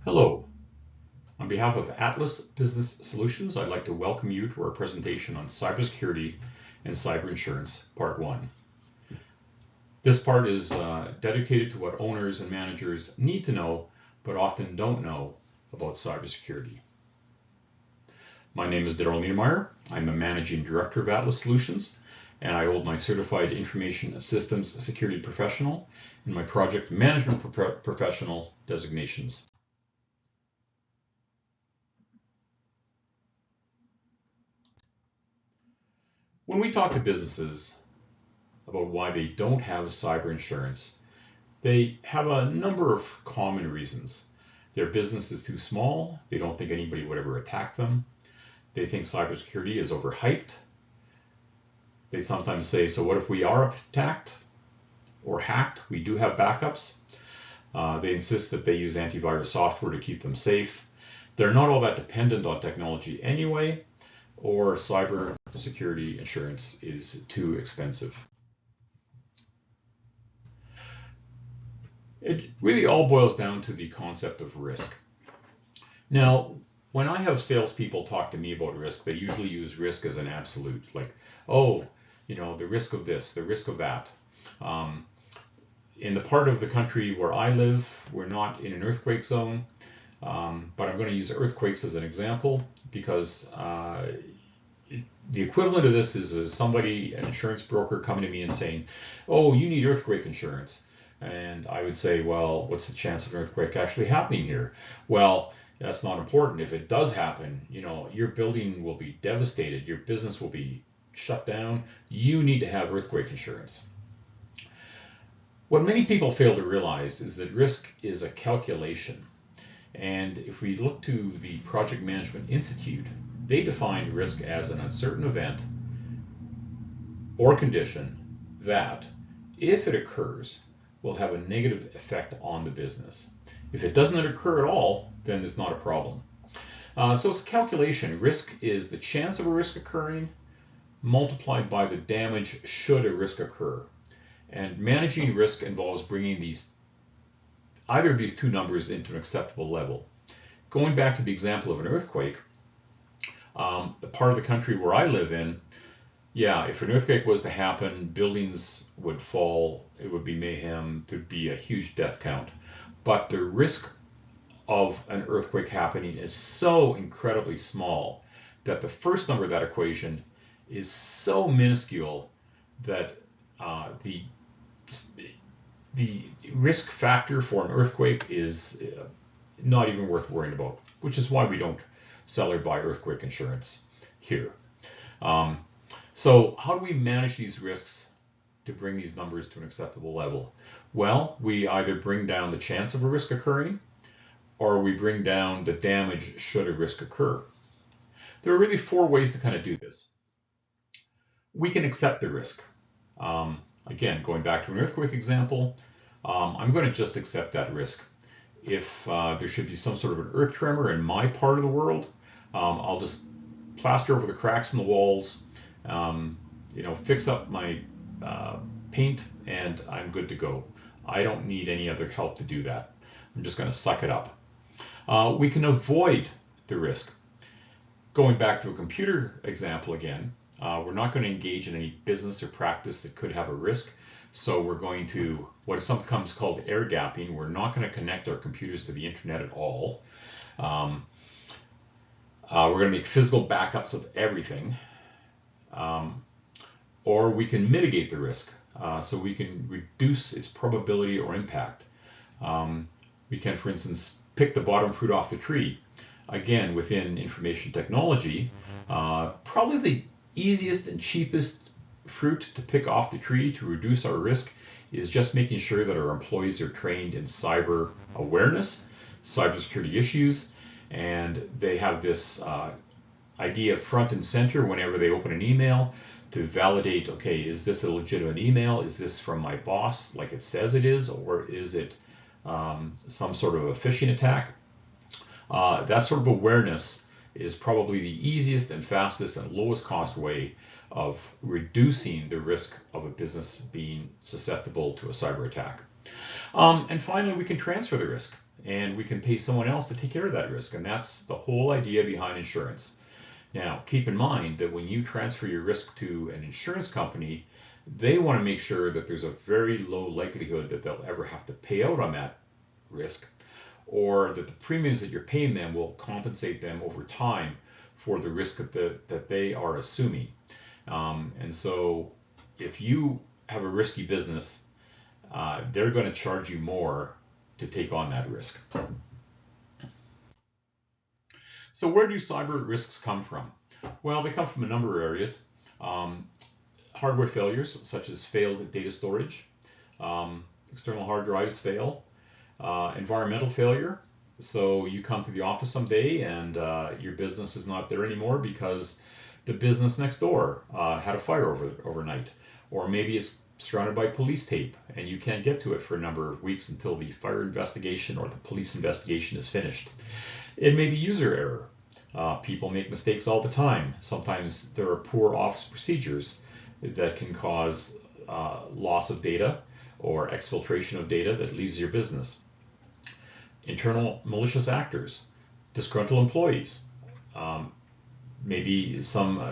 Hello. On behalf of Atlas Business Solutions, I'd like to welcome you to our presentation on Cybersecurity and Cyber Insurance, Part 1. This part is dedicated to what owners and managers need to know, but often don't know about cybersecurity. My name is Daryl Niedermeyer. I'm the Managing Director of Atlas Solutions, and I hold my Certified Information Systems Security Professional and my Project Management Professional designations. When we talk to businesses about why they don't have cyber insurance, they have a number of common reasons. Their business is too small. They don't think anybody would ever attack them. They think cybersecurity is overhyped. They sometimes say, so what if we are attacked or hacked? We do have backups. They insist that they use antivirus software to keep them safe. They're not all that dependent on technology anyway, or cybersecurity insurance is too expensive. It really all boils down to the concept of risk. Now, when I have salespeople talk to me about risk, they usually use risk as an absolute, like, oh, the risk of this, the risk of that. In the part of the country where I live, we're not in an earthquake zone, but I'm going to use earthquakes as an example because the equivalent of this is somebody, an insurance broker, coming to me and saying, oh, you need earthquake insurance. And I would say, well, what's the chance of an earthquake actually happening here? Well, that's not important. If it does happen, your building will be devastated. Your business will be shut down. You need to have earthquake insurance. What many people fail to realize is that risk is a calculation. And if we look to the Project Management Institute, they define risk as an uncertain event or condition that, if it occurs, will have a negative effect on the business. If it doesn't occur at all, then there's not a problem. So it's a calculation. Risk is the chance of a risk occurring multiplied by the damage should a risk occur. And managing risk involves bringing either of these two numbers into an acceptable level. Going back to the example of an earthquake, the part of the country where I live in, if an earthquake was to happen, buildings would fall, it would be mayhem, there'd be a huge death count. But the risk of an earthquake happening is so incredibly small that the first number of that equation is so minuscule that the risk factor for an earthquake is not even worth worrying about, which is why we don't sell or buy earthquake insurance here. So how do we manage these risks to bring these numbers to an acceptable level? Well, we either bring down the chance of a risk occurring, or we bring down the damage should a risk occur. There are really four ways to kind of do this. We can accept the risk. Again, going back to an earthquake example, I'm going to just accept that risk. If there should be some sort of an earth tremor in my part of the world, I'll just plaster over the cracks in the walls, fix up my paint, and I'm good to go. I don't need any other help to do that. I'm just going to suck it up. We can avoid the risk. Going back to a computer example again, we're not going to engage in any business or practice that could have a risk. So we're going to, what is sometimes called air gapping, we're not going to connect our computers to the internet at all. We're going to make physical backups of everything. Or we can mitigate the risk. So we can reduce its probability or impact. We can, for instance, pick the bottom fruit off the tree. Again, within information technology, probably the easiest and cheapest fruit to pick off the tree to reduce our risk is just making sure that our employees are trained in cyber awareness, cybersecurity issues, and they have this idea front and center whenever they open an email to validate, okay, is this a legitimate email? Is this from my boss like it says it is, or is it some sort of a phishing attack? That sort of awareness is probably the easiest and fastest and lowest cost way of reducing the risk of a business being susceptible to a cyber attack. And finally, we can transfer the risk. and we can pay someone else to take care of that risk. And that's the whole idea behind insurance. Now, keep in mind that when you transfer your risk to an insurance company, they want to make sure that there's a very low likelihood that they'll ever have to pay out on that risk, or that the premiums that you're paying them will compensate them over time for the risk that they are assuming. And so if you have a risky business, they're going to charge you more to take on that risk. So where do cyber risks come from? Well, they come from a number of areas. Hardware failures, such as failed data storage, external hard drives fail, environmental failure. So you come to the office someday and your business is not there anymore because the business next door had a fire overnight. Or maybe it's surrounded by police tape and you can't get to it for a number of weeks until the fire investigation or the police investigation is finished. It may be user error. People make mistakes all the time. Sometimes there are poor office procedures that can cause loss of data or exfiltration of data that leaves your business. Internal malicious actors, disgruntled employees, maybe some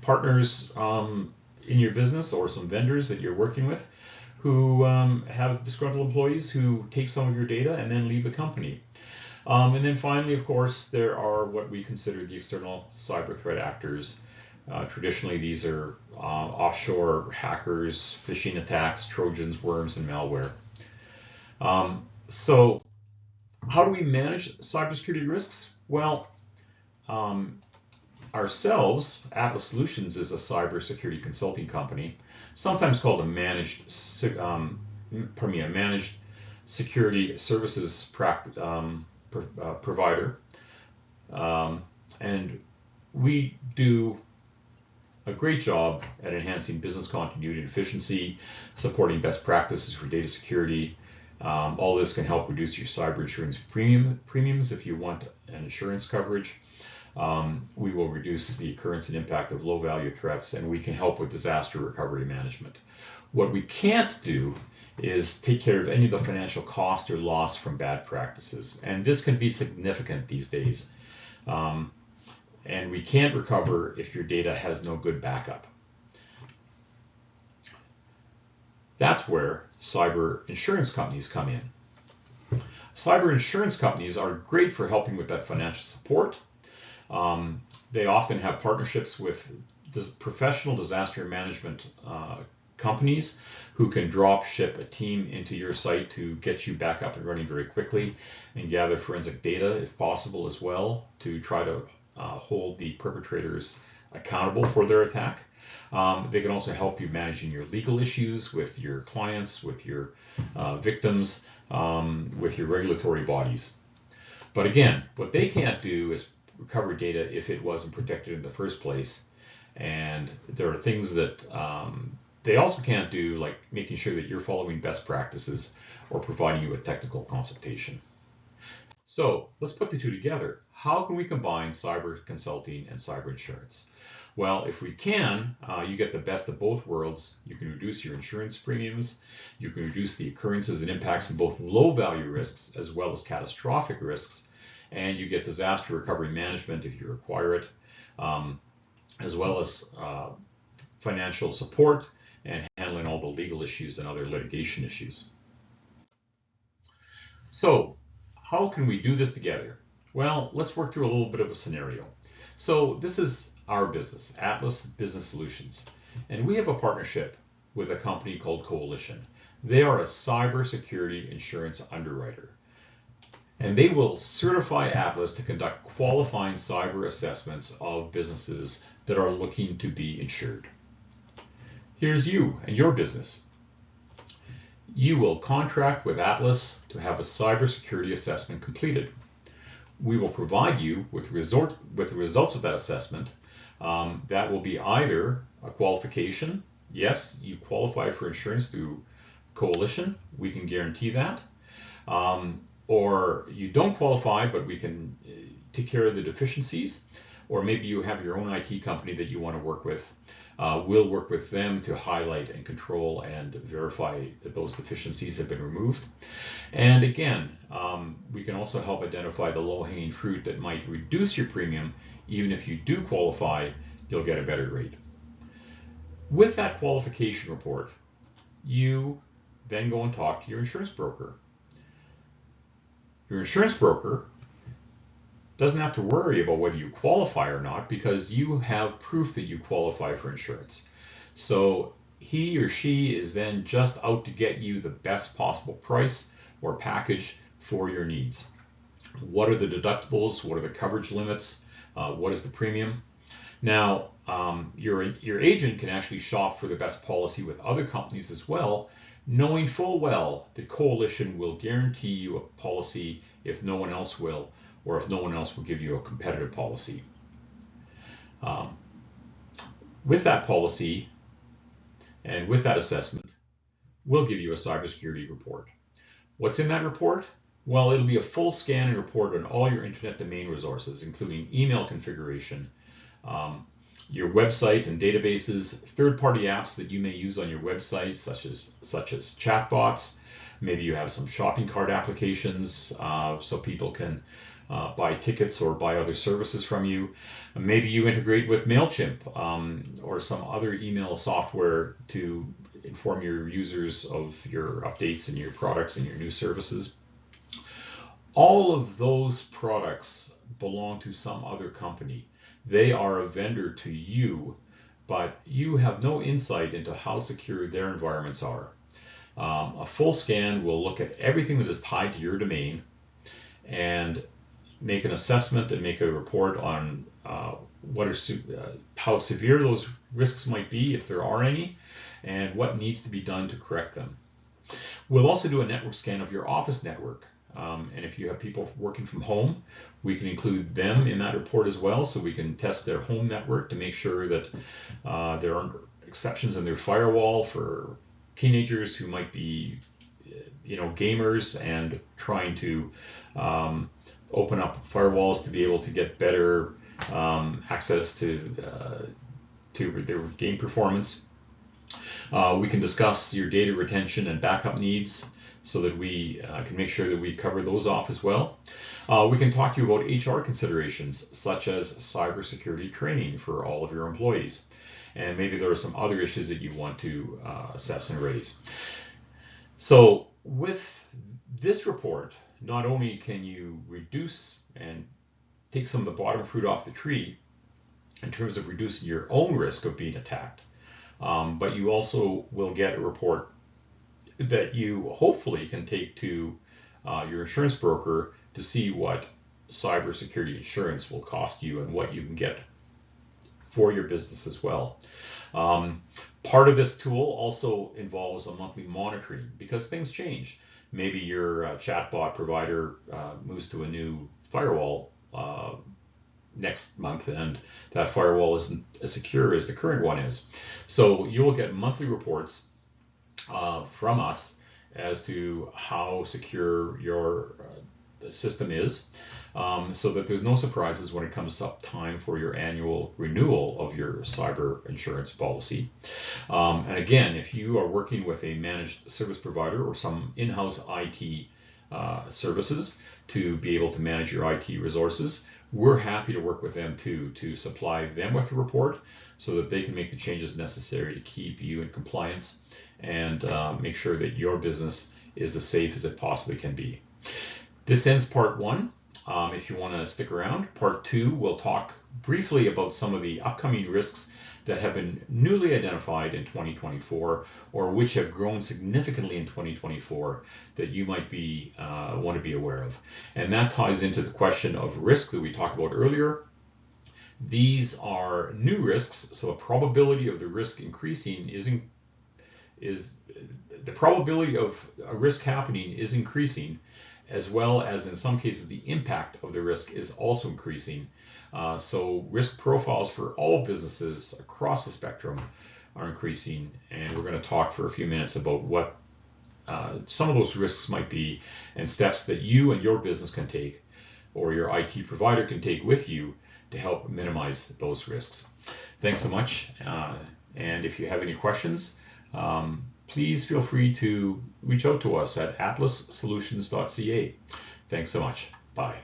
partners in your business or some vendors that you're working with who have disgruntled employees who take some of your data and then leave the company. And then finally, of course, there are what we consider the external cyber threat actors. Traditionally, these are offshore hackers, phishing attacks, Trojans, worms, and malware. So how do we manage cybersecurity risks? Well, ourselves, Atlas Solutions is a cybersecurity consulting company, sometimes called a managed security services provider, and we do a great job at enhancing business continuity and efficiency, supporting best practices for data security. All this can help reduce your cyber insurance premiums if you want an insurance coverage. We will reduce the occurrence and impact of low value threats, and we can help with disaster recovery management. What we can't do is take care of any of the financial cost or loss from bad practices, and this can be significant these days. And we can't recover if your data has no good backup. That's where cyber insurance companies come in. Cyber insurance companies are great for helping with that financial support. They often have partnerships with professional disaster management companies who can drop ship a team into your site to get you back up and running very quickly and gather forensic data if possible as well to try to hold the perpetrators accountable for their attack. They can also help you managing your legal issues with your clients, with your victims, with your regulatory bodies. But again, what they can't do is recover data if it wasn't protected in the first place. And there are things that they also can't do, like making sure that you're following best practices or providing you with technical consultation. So let's put the two together. How can we combine cyber consulting and cyber insurance? Well, if we can, you get the best of both worlds. You can reduce your insurance premiums. You can reduce the occurrences and impacts from both low value risks as well as catastrophic risks. And you get disaster recovery management if you require it, as well as financial support and handling all the legal issues and other litigation issues. So how can we do this together? Well, let's work through a little bit of a scenario. So this is our business, Atlas Business Solutions, and we have a partnership with a company called Coalition. They are a cybersecurity insurance underwriter, and they will certify Atlas to conduct qualifying cyber assessments of businesses that are looking to be insured. Here's you and your business. You will contract with Atlas to have a cybersecurity assessment completed. We will provide you with the results of that assessment. That will be either a qualification. Yes, you qualify for insurance through Coalition. We can guarantee that. Or you don't qualify, but we can take care of the deficiencies. Or maybe you have your own IT company that you want to work with. We'll work with them to highlight and control and verify that those deficiencies have been removed. And again, we can also help identify the low-hanging fruit that might reduce your premium. Even if you do qualify, you'll get a better rate. With that qualification report, you then go and talk to your insurance broker. Your insurance broker doesn't have to worry about whether you qualify or not, because you have proof that you qualify for insurance. So he or she is then just out to get you the best possible price or package for your needs. What are the deductibles? What are the coverage limits? What is the premium? Now, your agent can actually shop for the best policy with other companies as well, knowing full well the coalition will guarantee you a policy if no one else will, or if no one else will give you a competitive policy. With that policy and with that assessment, we'll give you a cybersecurity report. What's in that report? Well, it'll be a full scan and report on all your internet domain resources, including email configuration, your website and databases, third-party apps that you may use on your website, such as chatbots. Maybe you have some shopping cart applications so people can buy tickets or buy other services from you. Maybe you integrate with MailChimp or some other email software to inform your users of your updates and your products and your new services. All of those products belong to some other company. They are a vendor to you, but you have no insight into how secure their environments are. A full scan will look at everything that is tied to your domain and make an assessment and make a report on how severe those risks might be, if there are any, and what needs to be done to correct them. We'll also do a network scan of your office network. And if you have people working from home, we can include them in that report as well, so we can test their home network to make sure that there aren't exceptions in their firewall for teenagers who might be, gamers and trying to open up firewalls to be able to get better access to their game performance. We can discuss your data retention and backup needs, so that we can make sure that we cover those off as well. We can talk to you about HR considerations, such as cybersecurity training for all of your employees. And maybe there are some other issues that you want to assess and raise. So with this report, not only can you reduce and take some of the bottom fruit off the tree in terms of reducing your own risk of being attacked, but you also will get a report that you hopefully can take to your insurance broker to see what cybersecurity insurance will cost you and what you can get for your business as well. Part of this tool also involves a monthly monitoring, because things change. Maybe your chatbot provider moves to a new firewall next month, and that firewall isn't as secure as the current one is. So you will get monthly reports from us as to how secure your system is, so that there's no surprises when it comes up time for your annual renewal of your cyber insurance policy. And again, if you are working with a managed service provider or some in-house IT services to be able to manage your IT resources, we're happy to work with them too, to supply them with a report so that they can make the changes necessary to keep you in compliance and make sure that your business is as safe as it possibly can be. This ends part one. If you want to stick around, part two, we'll talk briefly about some of the upcoming risks that have been newly identified in 2024, or which have grown significantly in 2024 that you might be want to be aware of. And that ties into the question of risk that we talked about earlier. These are new risks, so the probability of the risk increasing the probability of a risk happening is increasing, as well as in some cases the impact of the risk is also increasing. So risk profiles for all businesses across the spectrum are increasing, and we're going to talk for a few minutes about what some of those risks might be and steps that you and your business can take, or your IT provider can take with you to help minimize those risks. Thanks so much. And if you have any questions, please feel free to reach out to us at atlassolutions.ca. Thanks so much. Bye.